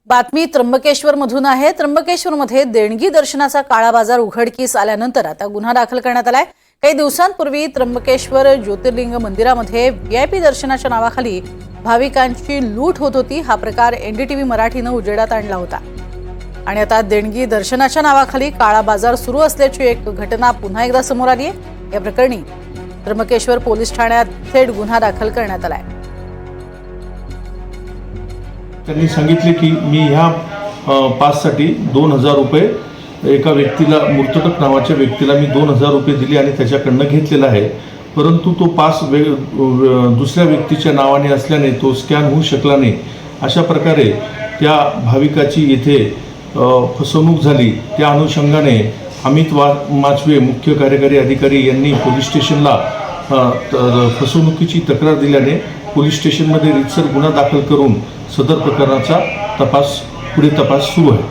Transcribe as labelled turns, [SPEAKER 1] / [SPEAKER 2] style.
[SPEAKER 1] बातमी त्र्यंबकेश्वरमधून आहे। त्र्यंबकेश्वरमध्ये देणगी दर्शनाचा काळा बाजार उघडकीस आल्यानंतर आता गुन्हा दाखल करण्यात आलाय। काही दिवसांपूर्वी त्र्यंबकेश्वर ज्योतिर्लिंग मंदिरामध्ये व्हीआयपी दर्शनाच्या नावाखाली भाविकांची लूट होत होती। हा प्रकार एनडीटीव्ही मराठीने उजेडात आणला होता आणि आता देणगी दर्शनाच्या नावाखाली काळा बाजार सुरू असल्याची एक घटना पुन्हा एकदा समोर आली आहे। या प्रकरणी त्र्यंबकेश्वर पोलीस ठाण्यात थेट गुन्हा दाखल करण्यात आलाय।
[SPEAKER 2] त्यांनी सांगितले की मी ह्या पाससाठी 2000 रुपये एका व्यक्तीला, मूर्तटक नावाच्या व्यक्तीला मी 2000 रुपये दिले आणि त्याच्याकडनं घेतलेला आहे। परंतु तो पास दुसऱ्या व्यक्तीच्या नावाने असल्याने तो स्कॅन होऊ शकला नाही। अशा प्रकारे त्या भाविकाची येथे फसवणूक झाली। त्या अनुषंगाने अमित माचवे मुख्य कार्यकारी अधिकारी यांनी पोलीस स्टेशनला फसवणुकीची तक्रार दिल्याने पोलीस स्टेशनमध्ये रीतसर गुन्हा दाखल करून सदर प्रकरणाचा पुढे तपास सुरू आहे।